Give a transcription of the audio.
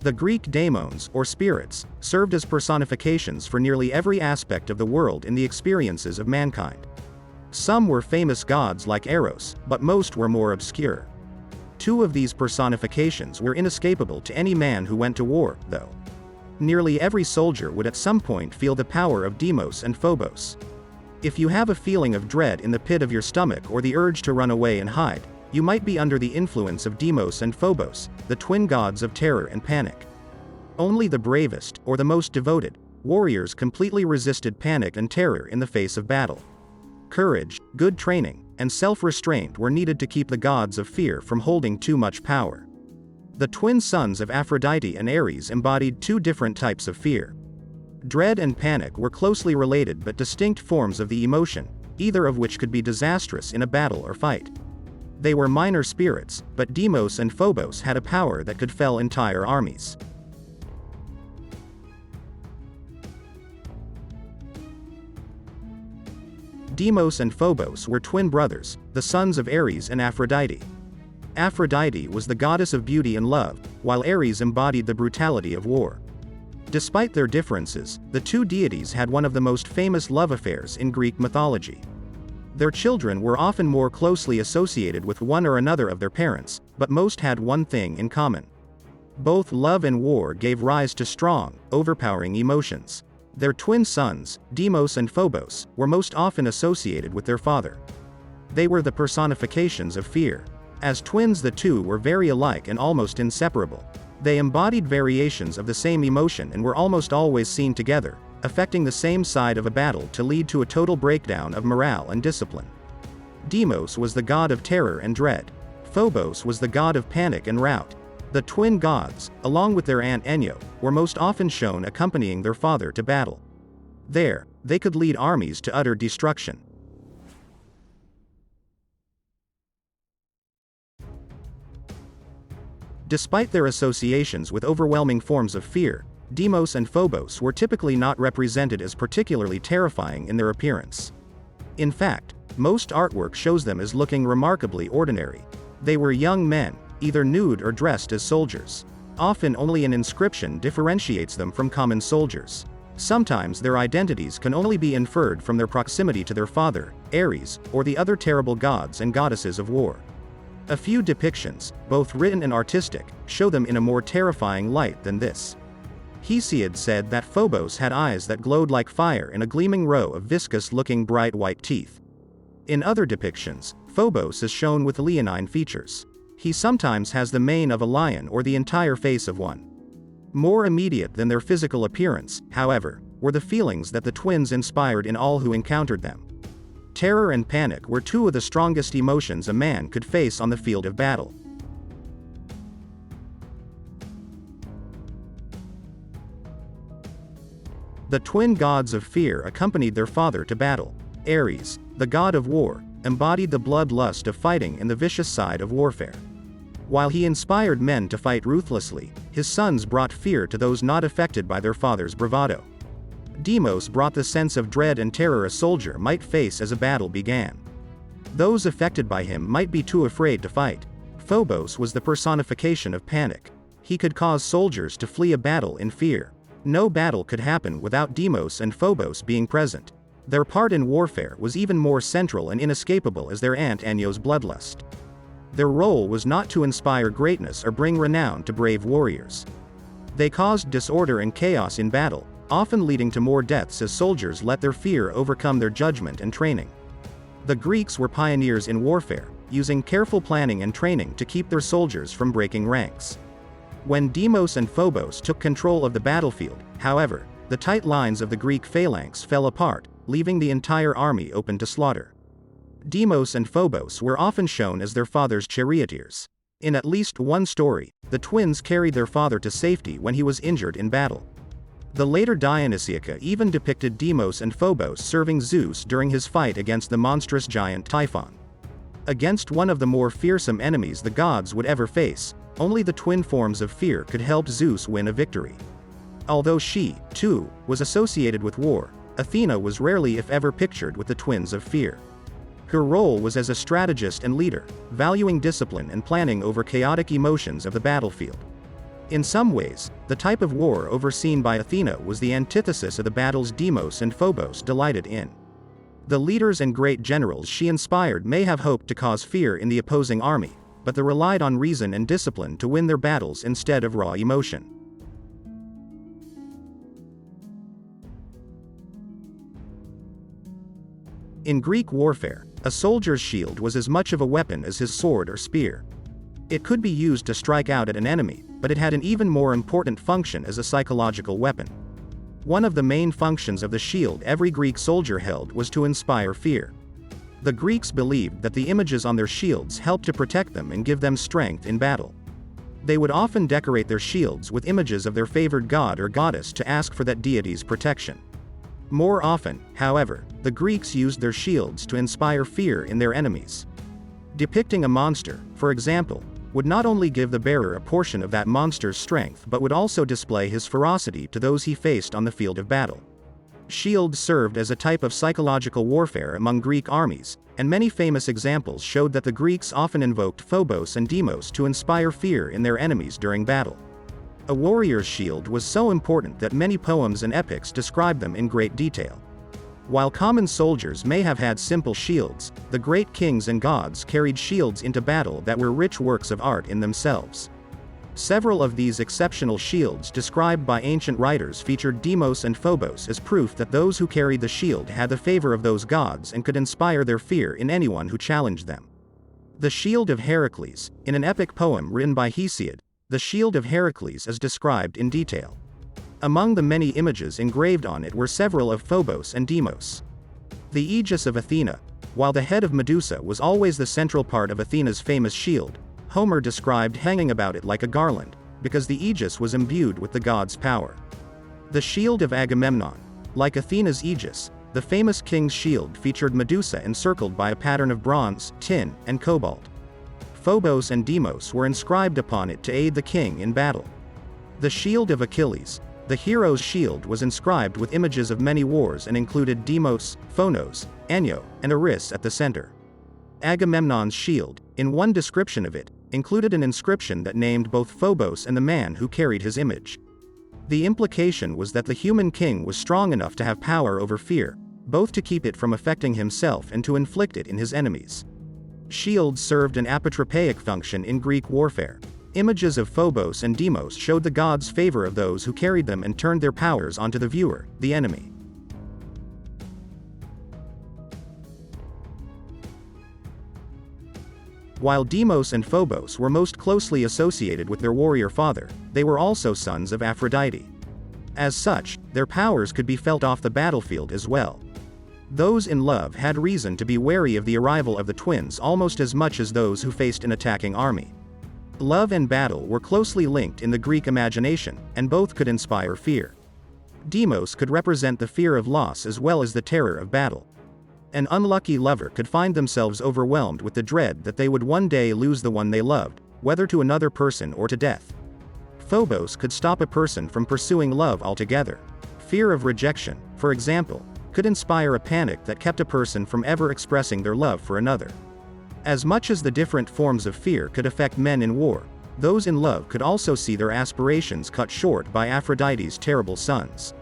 The Greek daimones, or spirits, served as personifications for nearly every aspect of the world in the experiences of mankind. Some were famous gods like Eros, but most were more obscure. Two of these personifications were inescapable to any man who went to war, though. Nearly every soldier would at some point feel the power of Deimos and Phobos. If you have a feeling of dread in the pit of your stomach or the urge to run away and hide, you might be under the influence of Deimos and Phobos, the twin gods of terror and panic. Only the bravest, or the most devoted, warriors completely resisted panic and terror in the face of battle. Courage, good training, and self-restraint were needed to keep the gods of fear from holding too much power. The twin sons of Aphrodite and Ares embodied two different types of fear. Dread and panic were closely related but distinct forms of the emotion, either of which could be disastrous in a battle or fight. They were minor spirits, but Deimos and Phobos had a power that could fell entire armies. Deimos and Phobos were twin brothers, the sons of Ares and Aphrodite. Aphrodite was the goddess of beauty and love, while Ares embodied the brutality of war. Despite their differences, the two deities had one of the most famous love affairs in Greek mythology. Their children were often more closely associated with one or another of their parents, but most had one thing in common. Both love and war gave rise to strong, overpowering emotions. Their twin sons, Deimos and Phobos, were most often associated with their father. They were the personifications of fear. As twins, the two were very alike and almost inseparable. They embodied variations of the same emotion and were almost always seen together, affecting the same side of a battle to lead to a total breakdown of morale and discipline. Deimos was the god of terror and dread. Phobos was the god of panic and rout. The twin gods, along with their aunt Enyo, were most often shown accompanying their father to battle. There, they could lead armies to utter destruction. Despite their associations with overwhelming forms of fear, Deimos and Phobos were typically not represented as particularly terrifying in their appearance. In fact, most artwork shows them as looking remarkably ordinary. They were young men, either nude or dressed as soldiers. Often only an inscription differentiates them from common soldiers. Sometimes their identities can only be inferred from their proximity to their father, Ares, or the other terrible gods and goddesses of war. A few depictions, both written and artistic, show them in a more terrifying light than this. Hesiod said that Phobos had eyes that glowed like fire and a gleaming row of viscous-looking bright white teeth. In other depictions, Phobos is shown with leonine features. He sometimes has the mane of a lion or the entire face of one. More immediate than their physical appearance, however, were the feelings that the twins inspired in all who encountered them. Terror and panic were two of the strongest emotions a man could face on the field of battle. The twin gods of fear accompanied their father to battle. Ares, the god of war, embodied the bloodlust of fighting and the vicious side of warfare. While he inspired men to fight ruthlessly, his sons brought fear to those not affected by their father's bravado. Deimos brought the sense of dread and terror a soldier might face as a battle began. Those affected by him might be too afraid to fight. Phobos was the personification of panic. He could cause soldiers to flee a battle in fear. No battle could happen without Deimos and Phobos being present. Their part in warfare was even more central and inescapable as their aunt Enyo's bloodlust. Their role was not to inspire greatness or bring renown to brave warriors. They caused disorder and chaos in battle, often leading to more deaths as soldiers let their fear overcome their judgment and training. The Greeks were pioneers in warfare, using careful planning and training to keep their soldiers from breaking ranks. When Deimos and Phobos took control of the battlefield, however, the tight lines of the Greek phalanx fell apart, leaving the entire army open to slaughter. Deimos and Phobos were often shown as their father's charioteers. In at least one story, the twins carried their father to safety when he was injured in battle. The later Dionysiaca even depicted Deimos and Phobos serving Zeus during his fight against the monstrous giant Typhon. Against one of the more fearsome enemies the gods would ever face, only the twin forms of fear could help Zeus win a victory. Although she, too, was associated with war, Athena was rarely if ever pictured with the twins of fear. Her role was as a strategist and leader, valuing discipline and planning over chaotic emotions of the battlefield. In some ways, the type of war overseen by Athena was the antithesis of the battles Deimos and Phobos delighted in. The leaders and great generals she inspired may have hoped to cause fear in the opposing army, but they relied on reason and discipline to win their battles instead of raw emotion. In Greek warfare, a soldier's shield was as much of a weapon as his sword or spear. It could be used to strike out at an enemy, but it had an even more important function as a psychological weapon. One of the main functions of the shield every Greek soldier held was to inspire fear. The Greeks believed that the images on their shields helped to protect them and give them strength in battle. They would often decorate their shields with images of their favored god or goddess to ask for that deity's protection. More often, however, the Greeks used their shields to inspire fear in their enemies. Depicting a monster, for example, would not only give the bearer a portion of that monster's strength but would also display his ferocity to those he faced on the field of battle. Shields served as a type of psychological warfare among Greek armies, and many famous examples showed that the Greeks often invoked Phobos and Deimos to inspire fear in their enemies during battle. A warrior's shield was so important that many poems and epics describe them in great detail. While common soldiers may have had simple shields, the great kings and gods carried shields into battle that were rich works of art in themselves. Several of these exceptional shields described by ancient writers featured Deimos and Phobos as proof that those who carried the shield had the favor of those gods and could inspire their fear in anyone who challenged them. The Shield of Heracles, in an epic poem written by Hesiod, the Shield of Heracles is described in detail. Among the many images engraved on it were several of Phobos and Deimos. The Aegis of Athena, while the head of Medusa was always the central part of Athena's famous shield, Homer described hanging about it like a garland, because the Aegis was imbued with the god's power. The Shield of Agamemnon, like Athena's Aegis, the famous king's shield featured Medusa encircled by a pattern of bronze, tin, and cobalt. Phobos and Deimos were inscribed upon it to aid the king in battle. The Shield of Achilles, the hero's shield, was inscribed with images of many wars and included Deimos, Phonos, Anio, and Ares at the center. Agamemnon's shield, in one description of it, included an inscription that named both Phobos and the man who carried his image. The implication was that the human king was strong enough to have power over fear, both to keep it from affecting himself and to inflict it in his enemies. Shields served an apotropaic function in Greek warfare. Images of Phobos and Deimos showed the gods' favor of those who carried them and turned their powers onto the viewer, the enemy. While Deimos and Phobos were most closely associated with their warrior father, they were also sons of Aphrodite. As such, their powers could be felt off the battlefield as well. Those in love had reason to be wary of the arrival of the twins almost as much as those who faced an attacking army. Love and battle were closely linked in the Greek imagination, and both could inspire fear. Deimos could represent the fear of loss as well as the terror of battle. An unlucky lover could find themselves overwhelmed with the dread that they would one day lose the one they loved, whether to another person or to death. Phobos could stop a person from pursuing love altogether. Fear of rejection, for example, could inspire a panic that kept a person from ever expressing their love for another. As much as the different forms of fear could affect men in war, those in love could also see their aspirations cut short by Aphrodite's terrible sons.